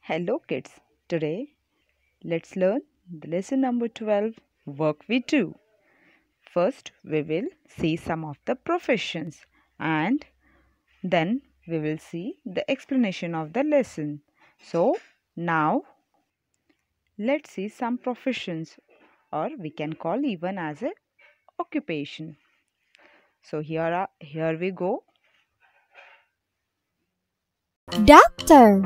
Hello kids, today let's learn the lesson number 12, work with do. First we will see some of the professions and then we will see the explanation of the lesson. So now let's see some professions, or we can call even as a occupation. So here we go. Doctor,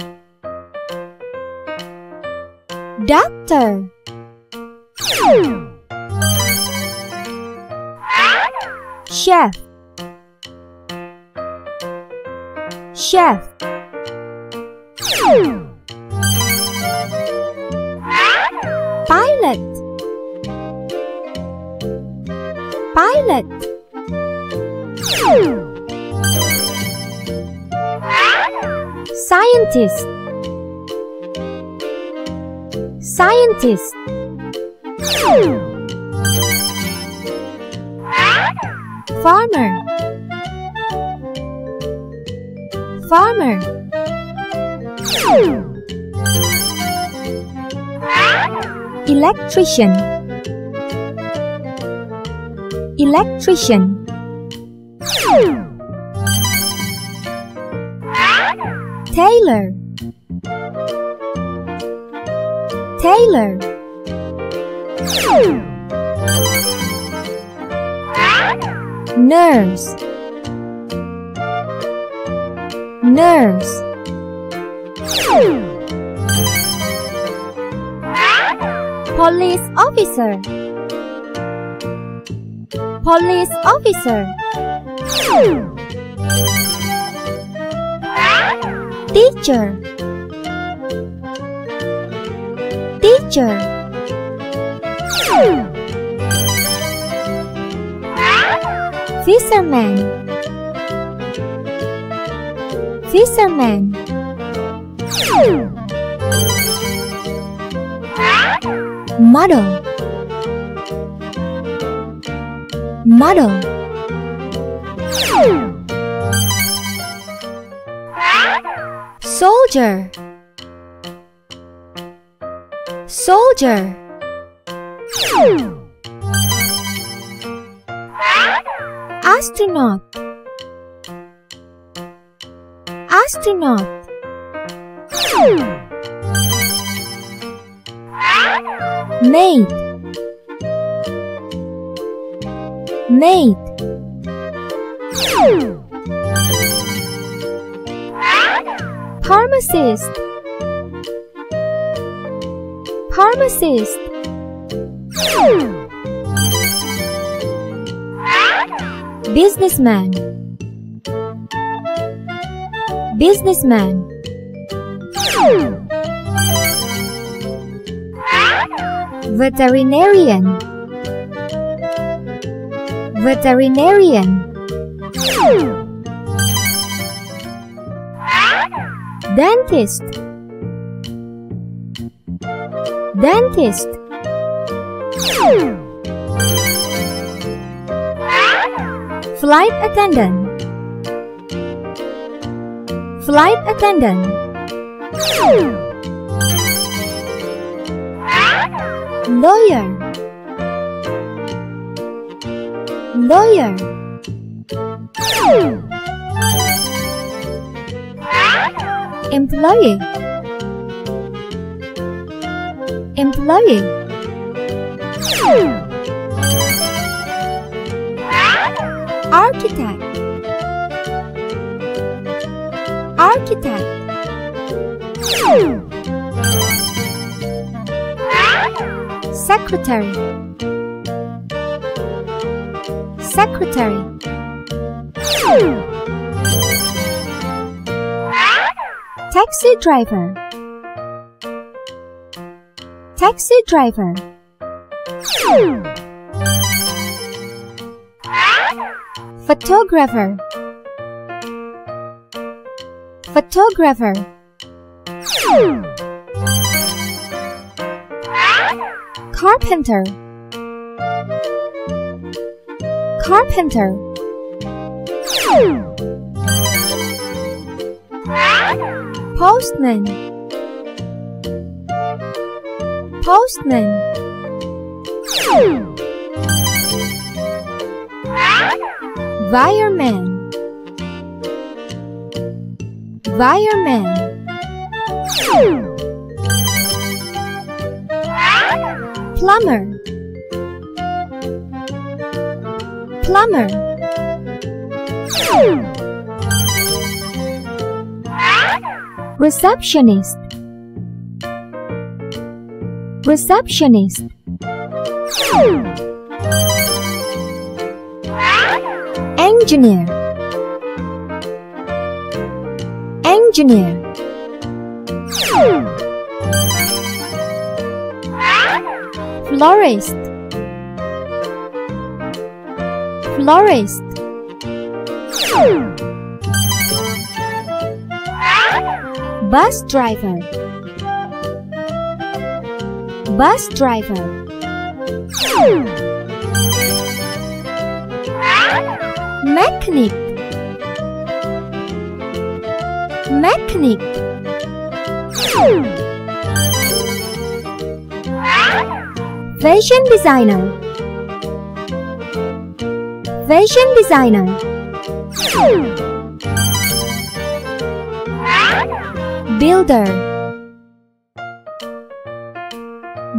doctor. Chef, chef. Pilot, pilot. Scientist, scientist. Farmer, farmer. Electrician, electrician. Tailor, tailor. Nurse, nurse. Police officer, police officer. Teacher, teacher. Fisherman, fisherman. Model, model. Soldier, soldier. Astronaut, astronaut. Maid, maid. Pharmacist, pharmacist. Businessman, businessman. Veterinarian, veterinarian. Dentist, dentist. Flight attendant, flight attendant. Lawyer, lawyer. Employee, employee. Architect, architect. Secretary, secretary. Taxi driver, taxi driver. Photographer, photographer. Carpenter, carpenter. Postman, Postman. Wireman. Wireman. Plumber. Plumber. Receptionist. Receptionist. Engineer. Engineer. Florist. Florist. Bus driver. Bus driver. Mechanic. Mechanic. Fashion designer. Fashion designer. Builder.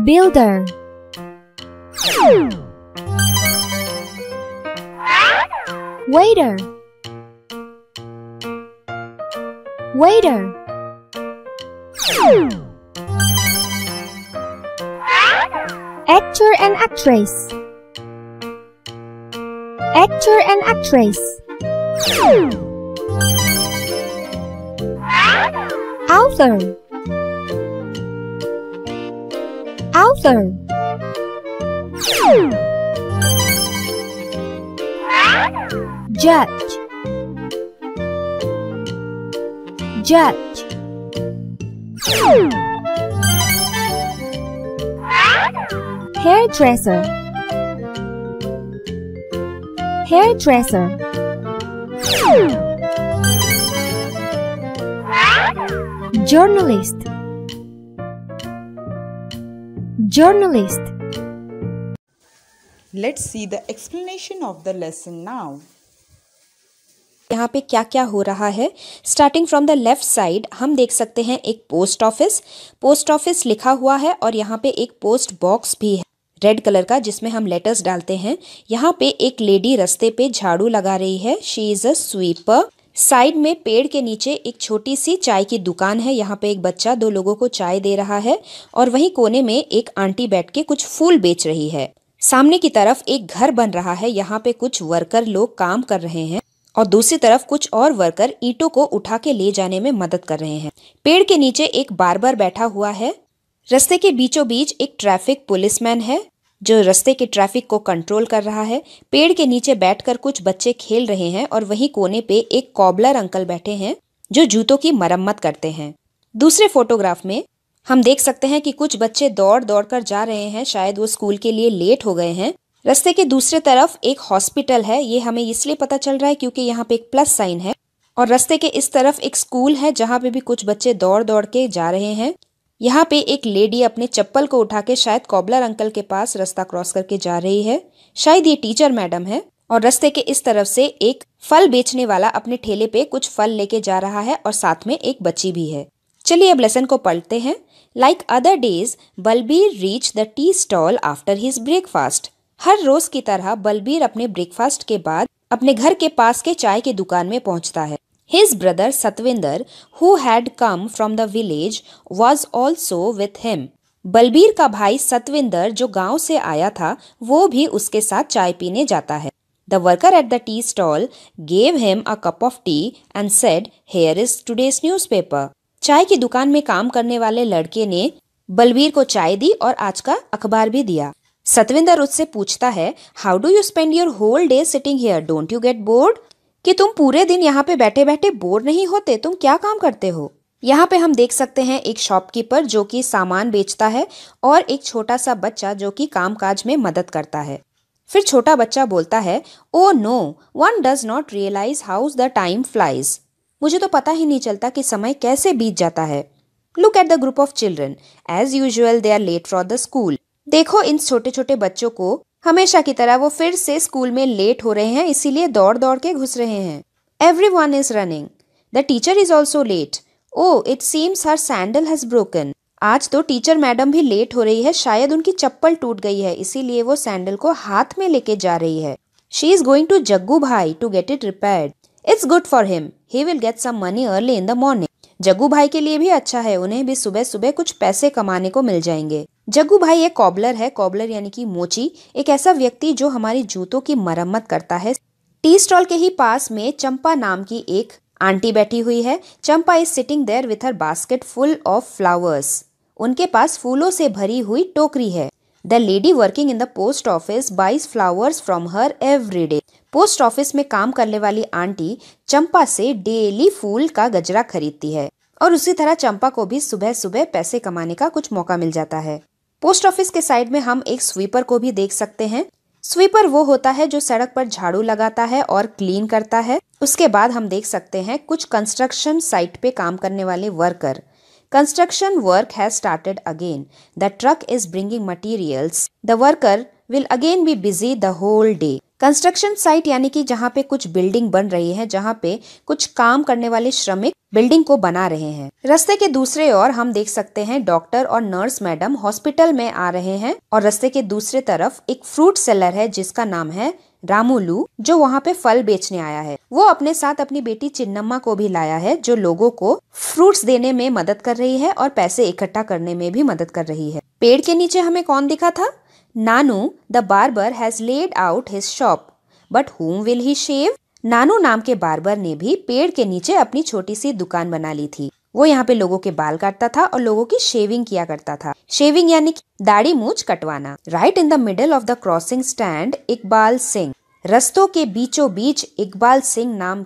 Builder. Waiter. Waiter. Actor and actress. Actor and actress. Author. Author. Judge. Judge. Hairdresser. Hairdresser. Journalist. Journalist. Let's see the explanation of the lesson now. यहाँ पे क्या क्या हो रहा है। Starting from the left side हम देख सकते हैं एक पोस्ट ऑफिस। पोस्ट ऑफिस लिखा हुआ है और यहाँ पे एक पोस्ट बॉक्स भी है रेड कलर का, जिसमें हम लेटर्स डालते हैं। यहाँ पे एक लेडी रास्ते पे झाड़ू लगा रही है। She is a sweeper. Side में पेड़ के नीचे एक छोटी सी चाय की दुकान है। यहाँ पे एक बच्चा दो लोगों को चाय दे रहा है और वहीं कोने में एक आंटी बैठ के कुछ फूल बेच रही है। सामने की तरफ एक घर बन रहा है। यहाँ पे कुछ वर्कर लोग काम कर रहे हैं और दूसरी तरफ कुछ और वर्कर ईंटों को उठा के ले जाने में मदद कर रहे हैं। पेड़ के नीचे एक बार्बर बैठा हुआ है। रास्ते के बीचों बीच एक ट्रैफिक पुलिसमैन है जो रास्ते के ट्रैफिक को कंट्रोल कर रहा है। पेड़ के नीचे बैठकर कुछ बच्चे खेल रहे हैं और वहीं कोने पे एक कॉबलर अंकल बैठे हैं जो जूतों की मरम्मत करते हैं। दूसरे फोटोग्राफ में हम देख सकते हैं कि कुछ बच्चे दौड़ दौड़ कर जा रहे हैं, शायद वो स्कूल के लिए लेट हो गए हैं। रास्ते के दूसरे तरफ एक हॉस्पिटल है। ये हमें इसलिए पता चल रहा है क्योंकि यहाँ पे एक प्लस साइन है। और रास्ते के इस तरफ एक स्कूल है जहाँ पे भी कुछ बच्चे दौड़ दौड़ के जा रहे हैं। यहाँ पे एक लेडी अपने चप्पल को उठा के शायद कॉबलर अंकल के पास रास्ता क्रॉस करके जा रही है। शायद ये टीचर मैडम है। और रास्ते के इस तरफ से एक फल बेचने वाला अपने ठेले पे कुछ फल लेके जा रहा है और साथ में एक बच्ची भी है। चलिए अब लेसन को पढ़ते हैं। Like other days Balbir reach the tea stall after his breakfast. हर रोज की तरह बलबीर अपने ब्रेकफास्ट के बाद अपने घर के पास के चाय की दुकान में पहुंचता है। His brother Satvinder, who had come from the village, was also with him. Balbir का भाई सतविंदर जो गांव से आया था वो भी उसके साथ चाय पीने जाता है। The worker at the tea stall gave him a cup of tea and said, "Here is today's newspaper." चाय की दुकान में काम करने वाले लड़के ने बलबीर को चाय दी और आज का अखबार भी दिया। सतविंदर उससे पूछता है, "How do you spend your whole day sitting here? Don't you get bored?" कि तुम पूरे दिन यहाँ पे बैठे बैठे बोर नहीं होते, तुम क्या काम करते हो। यहाँ पे हम देख सकते हैं एक शॉपकीपर जो कि सामान बेचता है और एक छोटा सा बच्चा जो कि कामकाज में मदद करता है। फिर छोटा बच्चा बोलता है, "Oh no, one does not realize how the time flies." मुझे तो पता ही नहीं चलता कि समय कैसे बीत जाता है। Look at the group of children. As usual, they are late for the school. देखो इन छोटे छोटे बच्चों को, हमेशा की तरह वो फिर से स्कूल में लेट हो रहे हैं, इसीलिए दौड़ दौड़ के घुस रहे हैं. Everyone is running. The teacher is also late. Oh, it seems her sandal has broken. आज तो टीचर मैडम भी लेट हो रही है, शायद उनकी चप्पल टूट गई है, इसीलिए वो सैंडल को हाथ में लेके जा रही है. She is going to Jaggu भाई to get it repaired. It's good for him. He will get some money early in the morning. Jaggu भाई के लिए भी अच्छा है, उन्हें भी सुबह सुबह कुछ पैसे कमाने को मिल जाएंगे. जग्गू भाई एक कॉबलर है. कॉबलर यानी कि मोची, एक ऐसा व्यक्ति जो हमारी जूतों की मरम्मत करता है. टी स्टॉल के ही पास में चंपा नाम की एक आंटी बैठी हुई है. Champa is sitting there with her basket full of flowers. उनके पास फूलों से भरी हुई टोकरी है. The lady working in the post office buys flowers from her every day. Post office में काम करने वाली आंटी चंपा से डेली फूल का गजरा खरीदती है और उसी तरह चंपा को भी सुबह सुबह पैसे कमाने का कुछ मौका मिल जाता है. पोस्ट ऑफिस के साइड में हम एक स्वीपर को भी देख सकते हैं. स्वीपर वो होता है जो सड़क पर झाड़ू लगाता है और क्लीन करता है. उसके बाद हम देख सकते हैं कुछ कंस्ट्रक्शन साइट पे काम करने वाले worker. Construction work has started again. The truck is bringing materials. The worker will again be busy the whole day. Construction site यानी कि जहाँ पे कुछ बिल्डिंग बन रही है, जहाँ पे कुछ काम करने वाले श्रमिक बिल्डिंग को बना रहे हैं. रास्ते के दूसरे ओर हम देख सकते हैं डॉक्टर और नर्स मैडम हॉस्पिटल में आ रहे हैं और रास्ते के दूसरे तरफ एक फ्रूट सेलर है जिसका नाम है रामुलू, जो वहाँ पे फल बेचने आया है. वो अपने साथ अपनी बेटी चिन्नम्मा को भी लाया है, जो लोगों को फ्रूट्स देने में मदद कर रही है और पैसे इकट्ठा करने में भी मदद कर रही है. पेड़ के नीचे हमें कौन दिखा था? Nanu the barber has laid out his shop, but whom will he shave? Nanu नाम के बार्बर ने भी पेड़ के नीचे अपनी छोटी सी दुकान बना ली थी. वो यहाँ पे लोगों के बाल काटता था और लोगों की शेविंग किया करता था. शेविंग यानी कि दाढ़ी मूछ कटवाना. Right in the middle of the crossing stand Iqbal Singh. रस्तों के बीचों बीच इकबाल सिंह नाम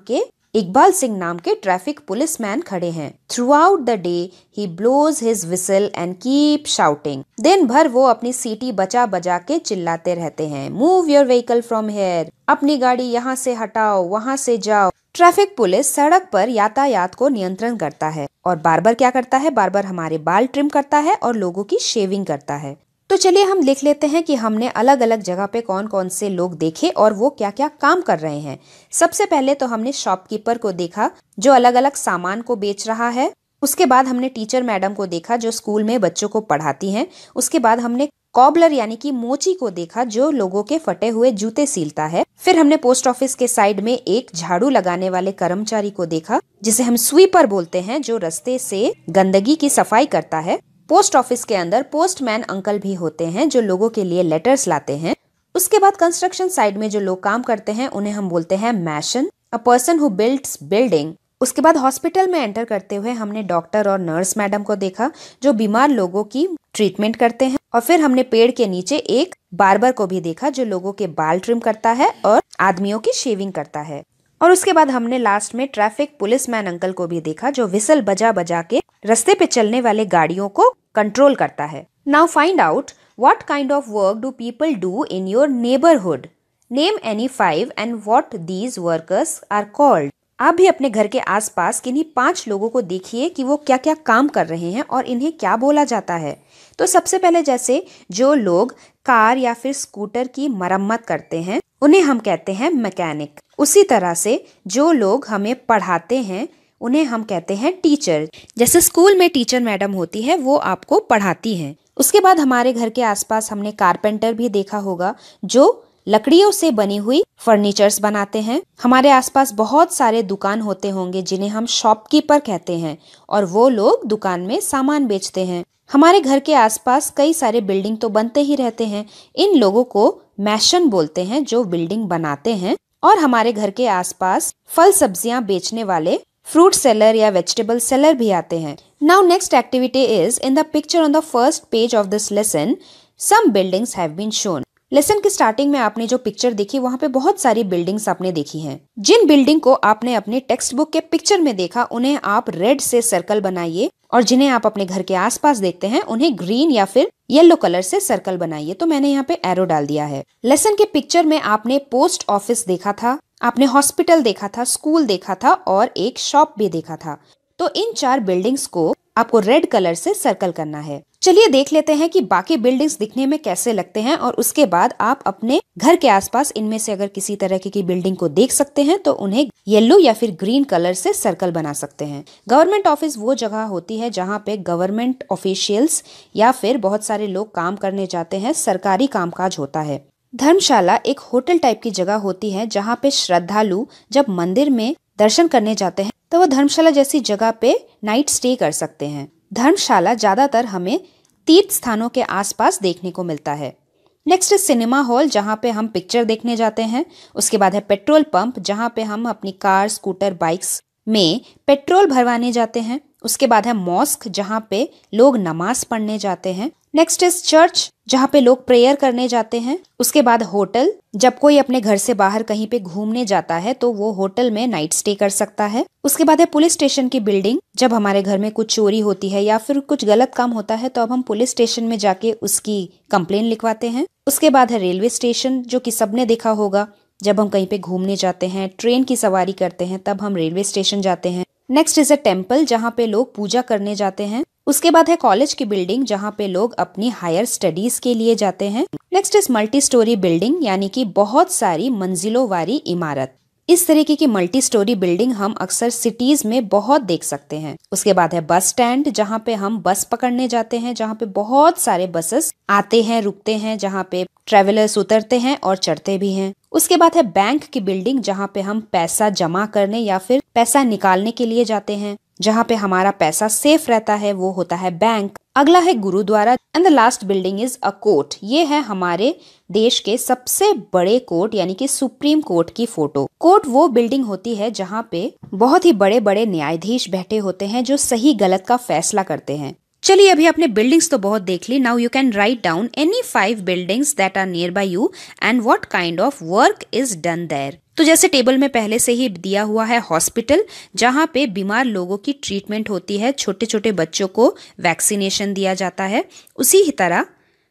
के ट्रैफिक पुलिसमैन खड़े हैं. Throughout the day he blows his whistle and keep shouting. दिन भर वो अपनी सीटी बजा बजा के चिल्लाते रहते हैं. Move your vehicle from here. अपनी गाड़ी यहाँ से हटाओ, वहाँ से जाओ. ट्रैफिक पुलिस सड़क पर यातायात को नियंत्रण करता है और बार्बर क्या करता है? बार्बर हमारे बाल ट्रिम करता है और लोगों की शेविंग करता है. तो चलिए हम लिख लेते हैं कि हमने अलग अलग जगह पे कौन कौन से लोग देखे और वो क्या क्या काम कर रहे हैं. सबसे पहले तो हमने शॉपकीपर को देखा जो अलग अलग सामान को बेच रहा है. उसके बाद हमने टीचर मैडम को देखा जो स्कूल में बच्चों को पढ़ाती हैं. उसके बाद हमने कॉबलर यानी कि मोची को देखा जो लोगों के फटे हुए जूते सीलता है. फिर हमने पोस्ट ऑफिस के साइड में एक झाड़ू लगाने वाले कर्मचारी को देखा जिसे हम स्वीपर बोलते हैं, जो रास्ते से गंदगी की सफाई करता है. पोस्ट ऑफिस के अंदर पोस्टमैन अंकल भी होते हैं जो लोगों के लिए लेटर्स लाते हैं. उसके बाद कंस्ट्रक्शन साइड में जो लोग काम करते हैं उन्हें हम बोलते हैं mason, a person who builds building. उसके बाद हॉस्पिटल में एंटर करते हुए हमने डॉक्टर और नर्स मैडम को देखा जो बीमार लोगों की ट्रीटमेंट करते हैं. और फिर हमने पेड़ के नीचे एक बार्बर को भी देखा जो लोगों के बाल ट्रिम करता है और आदमियों की शेविंग करता है. और उसके बाद हमने लास्ट में ट्रैफिक पुलिसमैन अंकल को भी देखा जो विसल बजा बजा के रास्ते पे चलने वाले गाड़ियों को कंट्रोल करता है. Now find out what kind of work do people do in your neighbourhood. Name any 5 and what these workers are called. आप भी अपने घर के आसपास किन्हीं 5 लोगों को देखिए कि वो क्या क्या काम कर रहे हैं और इन्हें क्या बोला जाता है. तो सबसे पहले जैसे जो लोग कार या फिर स्कूटर की मरम्मत करते हैं उन्हें हम कहते हैं मैकेनिक. उसी तरह से जो लोग हमें पढ़ाते हैं उन्हें हम कहते हैं टीचर. जैसे स्कूल में टीचर मैडम होती है वो आपको पढ़ाती हैं. उसके बाद हमारे घर के आसपास हमने कारपेंटर भी देखा होगा जो लकड़ियों से बनी हुई फर्नीचर्स बनाते हैं. हमारे आसपास बहुत सारे दुकान होते होंगे जिन्हें हम शॉपकीपर कहते हैं और वो लोग दुकान में सामान बेचते हैं. हमारे घर के आसपास कई सारे बिल्डिंग तो बनते ही रहते हैं. इन लोगों को मैसन बोलते हैं जो बिल्डिंग बनाते हैं. और हमारे घर के आसपास फल सब्जियां बेचने वाले फ्रूट सेलर या वेजिटेबल सेलर भी आते हैं. Now next activity is in the picture on the first page of this lesson some buildings have been shown. Lesson की स्टार्टिंग में आपने जो पिक्चर देखी वहाँ पे बहुत सारी बिल्डिंग्स आपने देखी हैं. जिन बिल्डिंग को आपने अपने टेक्स्ट बुक के पिक्चर में देखा उन्हें आप रेड से सर्कल बनाइए और जिन्हें आप अपने घर के आसपास देखते हैं उन्हें ग्रीन या फिर येलो कलर से सर्कल बनाइए. तो मैंने यहाँ पे एरो डाल दिया है. लेसन के पिक्चर में आपने पोस्ट ऑफिस देखा था, आपने हॉस्पिटल देखा था, स्कूल देखा था और एक शॉप भी देखा था. तो इन 4 बिल्डिंग्स को आपको रेड कलर से सर्कल करना है। चलिए देख लेते हैं कि बाकी बिल्डिंग्स दिखने में कैसे लगते हैं और उसके बाद आप अपने घर के आसपास इनमें से अगर किसी तरह की बिल्डिंग को देख सकते हैं तो उन्हें येलो या फिर ग्रीन कलर से सर्कल बना सकते हैं। गवर्नमेंट ऑफिस वो जगह होती है जहाँ पे गवर्नमेंट ऑफिशियल्स या फिर बहुत सारे लोग काम करने जाते हैं, सरकारी कामकाज होता है। धर्मशाला एक होटल टाइप की जगह होती है जहाँ पे श्रद्धालु जब मंदिर में दर्शन करने जाते हैं तो वो धर्मशाला जैसी जगह पे नाइट स्टे कर सकते हैं। धर्मशाला ज्यादातर हमें तीर्थ स्थानों के आसपास देखने को मिलता है। नेक्स्ट है सिनेमा हॉल, जहाँ पे हम पिक्चर देखने जाते हैं। उसके बाद है पेट्रोल पंप, जहाँ पे हम अपनी कार, स्कूटर, बाइक्स में पेट्रोल भरवाने जाते हैं। उसके बाद है मॉस्क, जहाँ पे लोग नमाज पढ़ने जाते हैं। नेक्स्ट इज चर्च, जहाँ पे लोग प्रेयर करने जाते हैं। उसके बाद होटल, जब कोई अपने घर से बाहर कहीं पे घूमने जाता है तो वो होटल में नाइट स्टे कर सकता है। उसके बाद है पुलिस स्टेशन की बिल्डिंग, जब हमारे घर में कुछ चोरी होती है या फिर कुछ गलत काम होता है तो अब हम पुलिस स्टेशन में जाके उसकी कंप्लेन लिखवाते हैं। उसके बाद है रेलवे स्टेशन, जो कि सबने देखा होगा, जब हम कहीं पे घूमने जाते हैं, ट्रेन की सवारी करते हैं, तब हम रेलवे स्टेशन जाते हैं। नेक्स्ट इज अ टेम्पल, जहाँ पे लोग पूजा करने जाते हैं। उसके बाद है कॉलेज की बिल्डिंग, जहाँ पे लोग अपनी हायर स्टडीज के लिए जाते हैं। Next is multi storey building, यानी कि बहुत सारी मंजिलों वाली इमारत। इस तरीके की मल्टी स्टोरी बिल्डिंग हम अक्सर सिटीज में बहुत देख सकते हैं। उसके बाद है बस स्टैंड, जहाँ पे हम बस पकड़ने जाते हैं, जहाँ पे बहुत सारे बसेस आते हैं, रुकते हैं, जहाँ पे ट्रेवलर्स उतरते हैं और चढ़ते भी हैं। उसके बाद है बैंक की बिल्डिंग, जहाँ पे हम पैसा जमा करने या फिर पैसा निकालने के लिए जाते हैं। जहाँ पे हमारा पैसा सेफ रहता है वो होता है बैंक। अगला है gurdwara and the last building is a court. ये है हमारे देश के सबसे बड़े कोर्ट यानी कि सुप्रीम कोर्ट की फोटो। कोर्ट वो बिल्डिंग होती है जहाँ पे बहुत ही बड़े बड़े न्यायाधीश बैठे होते हैं जो सही गलत का फैसला करते हैं। चलिए अभी आपने बिल्डिंग्स तो बहुत देख ली। Now you can write down any 5 buildings that are nearby you and what kind of work is done there. तो जैसे टेबल में पहले से ही दिया हुआ है हॉस्पिटल, जहाँ पे बीमार लोगों की ट्रीटमेंट होती है, छोटे छोटे बच्चों को वैक्सीनेशन दिया जाता है। उसी ही तरह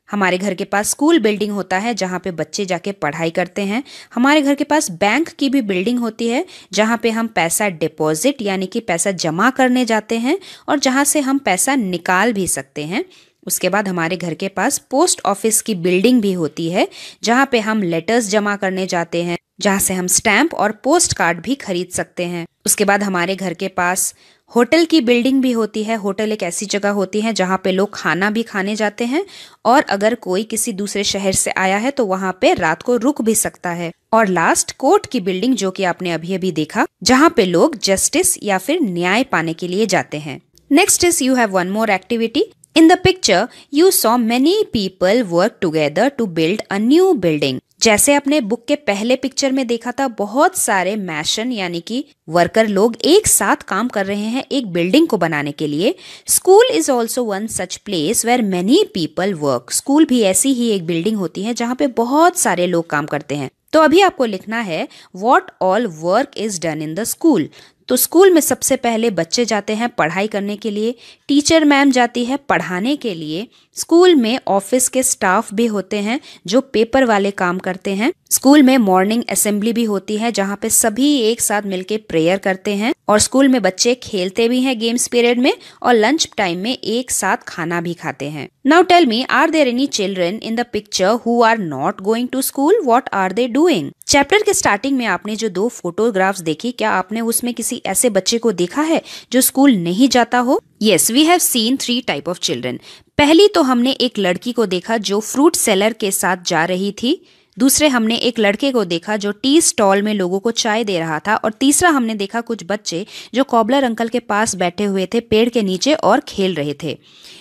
हमारे घर के पास स्कूल बिल्डिंग होता है जहाँ पे बच्चे जाके पढ़ाई करते हैं। हमारे घर के पास बैंक की भी बिल्डिंग होती है जहाँ पे हम पैसा डिपॉजिट यानी कि पैसा जमा करने जाते हैं और जहाँ से हम पैसा निकाल भी सकते हैं। उसके बाद हमारे घर के पास पोस्ट ऑफिस की बिल्डिंग भी होती है जहाँ पे हम लेटर्स जमा करने जाते हैं, जहाँ से हम स्टैंप और पोस्ट कार्ड भी खरीद सकते हैं। उसके बाद हमारे घर के पास होटल की बिल्डिंग भी होती है। होटल एक ऐसी जगह होती है जहाँ पे लोग खाना भी खाने जाते हैं और अगर कोई किसी दूसरे शहर से आया है तो वहाँ पे रात को रुक भी सकता है। और लास्ट कोर्ट की बिल्डिंग, जो कि आपने अभी अभी देखा, जहाँ पे लोग जस्टिस या फिर न्याय पाने के लिए जाते हैं। Next is you have one more activity. In the picture, you saw many people work together to build a new building. जैसे अपने बुक के पहले पिक्चर में देखा था, बहुत सारे मैशन यानी कि वर्कर लोग एक साथ काम कर रहे हैं एक बिल्डिंग को बनाने के लिए। School is also one such place where many people work. School भी ऐसी ही एक बिल्डिंग होती है जहाँ पे बहुत सारे लोग काम करते हैं। तो अभी आपको लिखना है what all work is done in the school. तो स्कूल में सबसे पहले बच्चे जाते हैं पढ़ाई करने के लिए, टीचर मैम जाती है पढ़ाने के लिए। स्कूल में ऑफिस के स्टाफ भी होते हैं जो पेपर वाले काम करते हैं। स्कूल में मॉर्निंग असेंबली भी होती है जहाँ पे सभी एक साथ मिलके प्रेयर करते हैं। और स्कूल में बच्चे खेलते भी हैं गेम्स पीरियड में और लंच टाइम में एक साथ खाना भी खाते हैं। Now tell me, are there any children in the picture who are not going to school? What are they doing? Chapter के स्टार्टिंग में आपने जो 2 फोटोग्राफ्स देखी, क्या आपने उसमें किसी ऐसे बच्चे को देखा है जो स्कूल नहीं जाता हो? Yes, we have seen 3 type of children. पहली तो हमने एक लड़की को देखा जो फ्रूट सेलर के साथ जा रही थी। दूसरे हमने एक लड़के को देखा जो टी स्टॉल में लोगों को चाय दे रहा था। और तीसरा हमने देखा कुछ बच्चे जो कॉबलर अंकल के पास बैठे हुए थे पेड़ के नीचे और खेल रहे थे।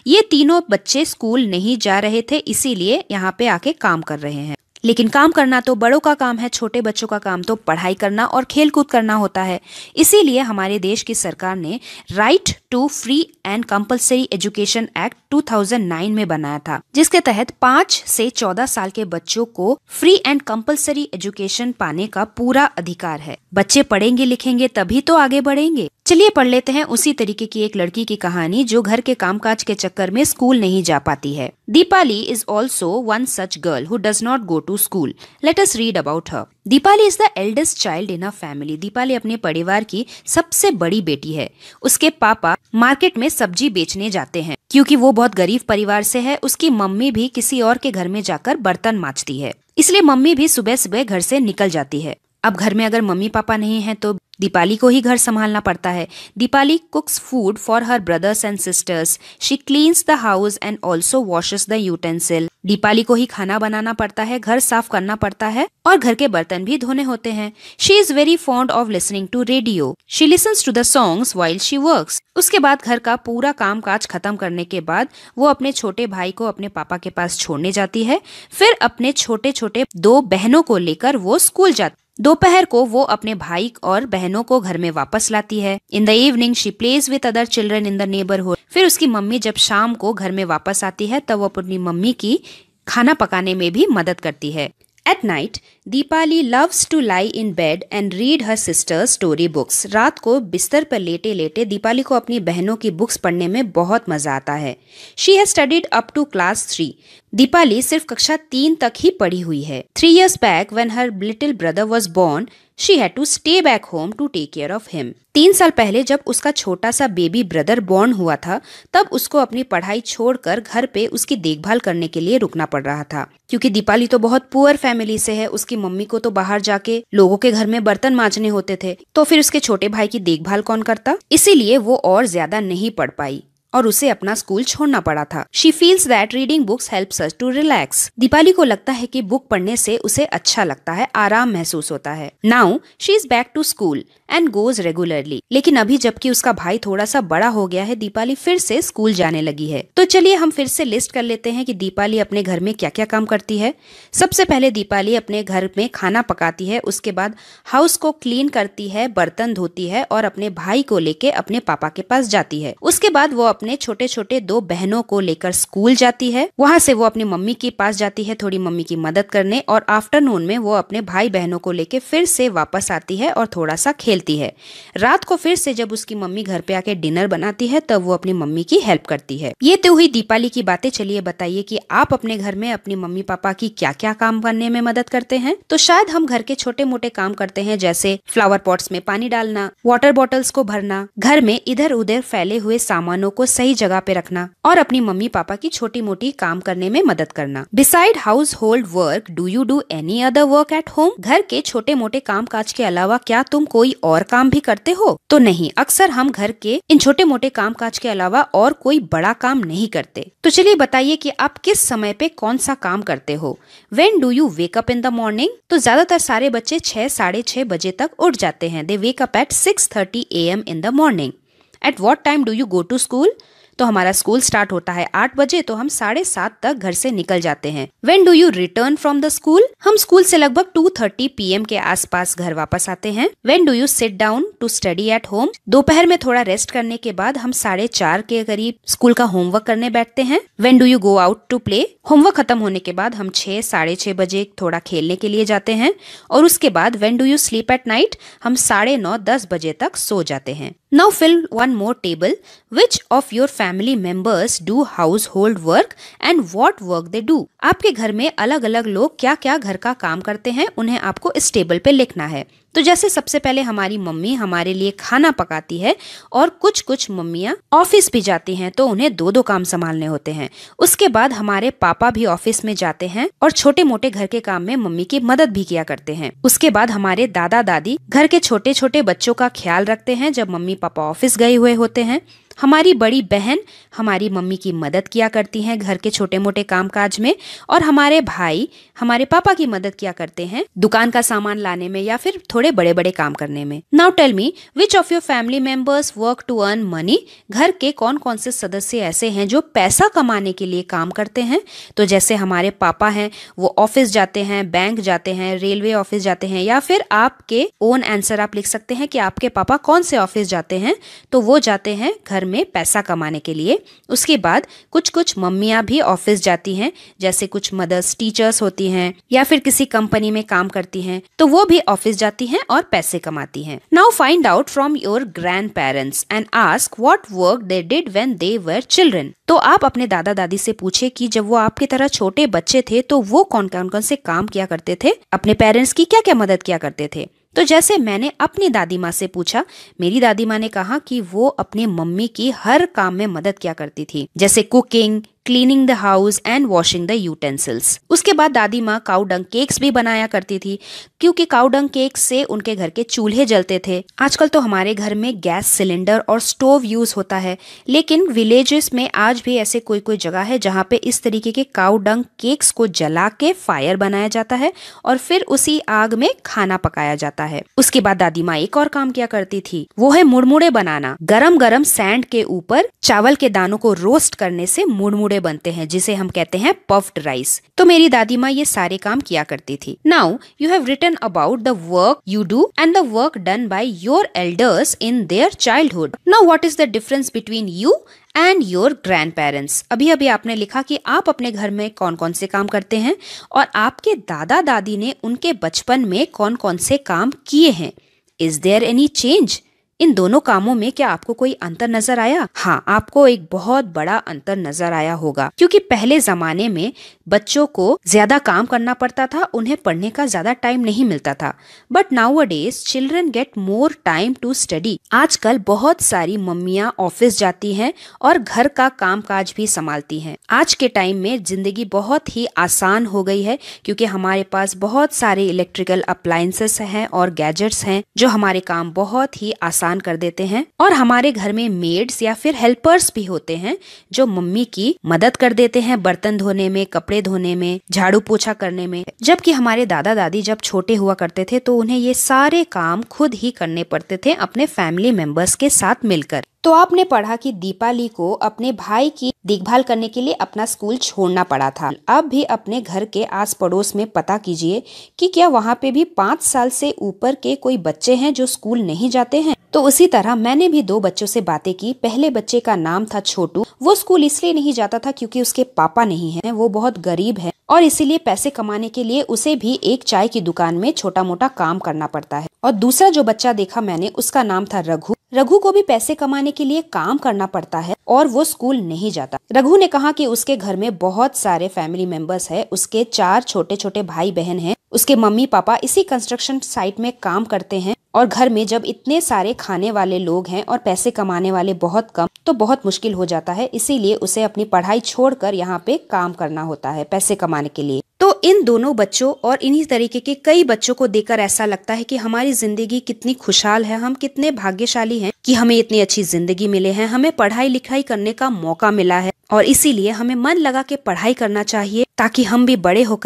ये तीनों बच्चे स्कूल नहीं जा रहे थे, इसीलिए यहाँ पे आके काम कर रहे हैं। लेकिन काम करना तो बड़ों का काम है, छोटे बच्चों का काम तो पढ़ाई करना और खेल कूद करना होता है। इसीलिए हमारे देश की सरकार ने right to free and compulsory education act 2009 में बनाया था, जिसके तहत 5 से 14 साल के बच्चों को फ्री एंड कंपल्सरी एजुकेशन पाने का पूरा अधिकार है। बच्चे पढ़ेंगे लिखेंगे तभी तो आगे बढ़ेंगे। चलिए पढ़ लेते हैं उसी तरीके की एक लड़की की कहानी जो घर के कामकाज के चक्कर में स्कूल नहीं जा पाती है। Deepali is also one such girl who does not go to school. Let us read about her. Deepali is the eldest child in a family. Deepali अपने परिवार की सबसे बड़ी बेटी है। उसके पापा मार्केट में सब्जी बेचने जाते हैं। क्योंकि वो बहुत गरीब परिवार से है, उसकी मम्मी भी किसी और के घर में जाकर बर्तन मांजती है, इसलिए मम्मी भी सुबह सुबह घर से निकल जाती है। अब घर में अगर मम्मी पापा नहीं है तो दीपाली को ही घर संभालना पड़ता है। Deepali कुक्स food for her brothers and sisters. She cleans the house and also washes the utensil. Deepali को ही खाना बनाना पड़ता है, घर साफ करना पड़ता है और घर के बर्तन भी धोने होते हैं। She is very fond of listening to radio. She listens to the songs while she works. उसके बाद घर का पूरा काम काज खत्म करने के बाद वो अपने छोटे भाई को अपने पापा के पास छोड़ने जाती है। फिर अपने छोटे छोटे 2 बहनों को लेकर वो स्कूल जाती। दोपहर को वो अपने भाई और बहनों को घर में वापस लाती है। In the evening she plays with other children in the neighbourhood. फिर उसकी मम्मी जब शाम को घर में वापस आती है तब वो अपनी मम्मी की खाना पकाने में भी मदद करती है। At night, Deepali loves to lie in bed and read her sister's story books. रात को बिस्तर पर लेटे लेटे दीपाली को अपनी बहनों की बुक्स पढ़ने में बहुत मजा आता है। She has studied up to class 3. Deepali सिर्फ कक्षा 3 तक ही पढ़ी हुई है। 3 years back, when her little brother was born, she had to stay back home to take care of him. 3 साल पहले जब उसका छोटा सा बेबी ब्रदर बॉर्न हुआ था तब उसको अपनी पढ़ाई छोड़कर घर पे उसकी देखभाल करने के लिए रुकना पड़ रहा था। क्योंकि दीपाली तो बहुत पुअर फैमिली से है, उसकी मम्मी को तो बाहर जाके लोगों के घर में बर्तन मांजने होते थे, तो फिर उसके छोटे भाई की देखभाल कौन करता। इसीलिए वो और ज्यादा नहीं पढ़ पाई और उसे अपना स्कूल छोड़ना पड़ा था। She feels that reading books helps us to relax. Deepali को लगता है कि बुक पढ़ने से उसे अच्छा लगता है, आराम महसूस होता है। Now she is back to school and goes regularly. लेकिन अभी जबकि उसका भाई थोड़ा सा बड़ा हो गया है, दीपाली फिर से स्कूल जाने लगी है। तो चलिए हम फिर से लिस्ट कर लेते हैं कि दीपाली अपने घर में क्या क्या काम करती है। सबसे पहले दीपाली अपने घर में खाना पकाती है, उसके बाद हाउस को क्लीन करती है, बर्तन धोती है और अपने भाई को लेके अपने पापा के पास जाती है। उसके बाद वो अपने छोटे छोटे 2 बहनों को लेकर स्कूल जाती है। वहाँ से वो अपनी मम्मी के पास जाती है थोड़ी मम्मी की मदद करने और आफ्टरनून में वो अपने भाई बहनों को लेके फिर से वापस आती है और थोड़ा सा खेलती है। रात को फिर से जब उसकी मम्मी घर पे आके डिनर बनाती है तब वो अपनी मम्मी की हेल्प करती है। ये तो हुई दीपाली की बातें। चलिए बताइए कि आप अपने घर में अपनी मम्मी पापा की क्या क्या काम करने में मदद करते हैं। तो शायद हम घर के छोटे मोटे काम करते हैं, जैसे फ्लावर पॉट्स में पानी डालना, वाटर बॉटल्स को भरना, घर में इधर उधर फैले हुए सामानों को सही जगह पे रखना और अपनी मम्मी पापा की छोटी मोटी काम करने में मदद करना। Beside house hold work, do you do any other work at home? घर के छोटे मोटे काम काज के अलावा क्या तुम कोई और काम भी करते हो? तो नहीं, अक्सर हम घर के इन छोटे मोटे काम काज के अलावा और कोई बड़ा काम नहीं करते। तो चलिए बताइए कि आप किस समय पे कौन सा काम करते हो। When do you wake up in the morning? तो ज्यादातर सारे बच्चे 6 साढ़े 6 बजे तक उठ जाते हैं। They wake up at 6:30 AM in the morning. At what time do you go to school? तो हमारा स्कूल स्टार्ट होता है 8 बजे, तो हम 7:30 तक घर से निकल जाते हैं। When do you return from the school? हम स्कूल से लगभग 2:30 PM के आसपास घर वापस आते हैं। When do you sit down to study at home? दोपहर में थोड़ा रेस्ट करने के बाद हम 4:30 के करीब स्कूल का होमवर्क करने बैठते हैं। When do you go out to play? Homework खत्म होने के बाद हम 6 साढ़े 6 बजे थोड़ा खेलने के लिए जाते हैं और उसके बाद When do you sleep at night? हम 9:30-10 बजे तक सो जाते हैं। Now fill one more table. Which of your family members do household work and what work they do? आपके घर में अलग अलग लोग क्या क्या घर का काम करते हैं, उन्हें आपको इस टेबल पे लिखना है। तो जैसे सबसे पहले हमारी मम्मी हमारे लिए खाना पकाती है और कुछ मम्मियाँ ऑफिस भी जाती हैं, तो उन्हें 2-2 काम संभालने होते हैं। उसके बाद हमारे पापा भी ऑफिस में जाते हैं और छोटे मोटे घर के काम में मम्मी की मदद भी किया करते हैं। उसके बाद हमारे दादा दादी घर के छोटे छोटे बच्चों का ख्याल रखते हैं जब मम्मी पापा ऑफिस गए हुए होते हैं। हमारी बड़ी बहन हमारी मम्मी की मदद किया करती हैं घर के छोटे मोटे कामकाज में और हमारे भाई हमारे पापा की मदद किया करते हैं दुकान का सामान लाने में या फिर थोड़े बड़े बड़े काम करने में। Now tell me which of your family members work to earn money? घर के कौन कौन से सदस्य ऐसे हैं जो पैसा कमाने के लिए काम करते हैं? तो जैसे हमारे पापा हैं वो ऑफिस जाते हैं, बैंक जाते हैं, रेलवे ऑफिस जाते हैं, या फिर आपके ओन आंसर आप लिख सकते हैं कि आपके पापा कौन से ऑफिस जाते हैं। तो वो जाते हैं घर घर में पैसा कमाने के लिए। उसके बाद कुछ कुछ मम्मियाँ भी ऑफिस जाती हैं, जैसे कुछ मदर्स टीचर्स होती हैं या फिर किसी कंपनी में काम करती हैं, तो वो भी ऑफिस जाती हैं और पैसे कमाती हैं। Now find out from your grand parents and ask what work they did when they were children. तो आप अपने दादा दादी से पूछे कि जब वो आपकी तरह छोटे बच्चे थे तो वो कौन कौन से काम किया करते थे, अपने पेरेंट्स की क्या क्या मदद किया करते थे। तो जैसे मैंने अपनी दादी माँ से पूछा, मेरी दादी माँ ने कहा कि वो अपनी मम्मी की हर काम में मदद किया करती थी, जैसे cooking, cleaning the house and washing the utensils. उसके बाद दादी माँ काऊ डंग केक्स भी बनाया करती थी, क्योंकि काऊ डंग केक से उनके घर के चूल्हे जलते थे। आजकल तो हमारे घर में गैस सिलेंडर और स्टोव यूज होता है, लेकिन विलेजेस में आज भी ऐसे कोई कोई जगह है जहाँ पे इस तरीके के काऊ डंग केक्स को जला के फायर बनाया जाता है और फिर उसी आग में खाना पकाया जाता है। उसके बाद दादी माँ एक और काम किया करती थी, वो है मुड़मुड़े बनाना। गरम गरम सैंड के ऊपर चावल के दानों को रोस्ट करने से मुड़मुड़े बनते हैं, जिसे हम कहते हैं पफ्ड राइस। तो मेरी दादी माँ ये सारे काम किया करती थी। Now you have written about the work you do and the work done by your elders in their childhood. Now what is the difference between you and your grandparents. अभी अभी आपने लिखा कि आप अपने घर में कौन कौन से काम करते हैं और आपके दादा दादी ने उनके बचपन में कौन कौन से काम किए हैं। Is there any change? इन दोनों कामों में क्या आपको कोई अंतर नजर आया? हाँ, आपको एक बहुत बड़ा अंतर नजर आया होगा, क्योंकि पहले जमाने में बच्चों को ज्यादा काम करना पड़ता था, उन्हें पढ़ने का ज्यादा टाइम नहीं मिलता था। But nowadays children get more time to study. आजकल बहुत सारी मम्मियाँ ऑफिस जाती हैं और घर का काम काज भी संभालती हैं। आज के टाइम में जिंदगी बहुत ही आसान हो गई है, क्योंकि हमारे पास बहुत सारे इलेक्ट्रिकल अप्लायंसेस हैं और गैजेट्स हैं जो हमारे काम बहुत ही आसान कर देते हैं। और हमारे घर में मेड्स या फिर हेल्पर्स भी होते हैं जो मम्मी की मदद कर देते हैं बर्तन धोने में, कपड़े धोने में, झाड़ू पोछा करने में। जबकि हमारे दादा दादी जब छोटे हुआ करते थे तो उन्हें ये सारे काम खुद ही करने पड़ते थे अपने फैमिली मेंबर्स के साथ मिलकर। तो आपने पढ़ा कि दीपाली को अपने भाई की देखभाल करने के लिए अपना स्कूल छोड़ना पड़ा था। अब भी अपने घर के आस पड़ोस में पता कीजिए कि क्या वहाँ पे भी 5 साल से ऊपर के कोई बच्चे हैं जो स्कूल नहीं जाते हैं। तो उसी तरह मैंने भी 2 बच्चों से बातें की। पहले बच्चे का नाम था छोटू। वो स्कूल इसलिए नहीं जाता था क्योंकि उसके पापा नहीं है, वो बहुत गरीब है और इसीलिए पैसे कमाने के लिए उसे भी एक चाय की दुकान में छोटा मोटा काम करना पड़ता है। और दूसरा जो बच्चा देखा मैंने, उसका नाम था रघु। रघु को भी पैसे कमाने के लिए काम करना पड़ता है और वो स्कूल नहीं जाता। रघु ने कहा कि उसके घर में बहुत सारे फैमिली मेंबर्स है, उसके 4 छोटे छोटे भाई बहन हैं, उसके मम्मी पापा इसी कंस्ट्रक्शन साइट में काम करते हैं और घर में जब इतने सारे खाने वाले लोग हैं और पैसे कमाने वाले बहुत कम, तो बहुत मुश्किल हो जाता है। इसीलिए उसे अपनी पढ़ाई छोड़कर यहाँ पे काम करना होता है पैसे कमाने के लिए। तो इन दोनों बच्चों और इन्हीं तरीके के कई बच्चों को देखकर ऐसा लगता है कि हमारी जिंदगी कितनी खुशहाल है, हम कितने भाग्यशाली हैं कि हमें इतनी अच्छी जिंदगी मिले हैं, हमें पढ़ाई लिखाई करने का मौका मिला है और इसीलिए हमें मन लगा के पढ़ाई करना चाहिए ताकि हम भी बड़े होकर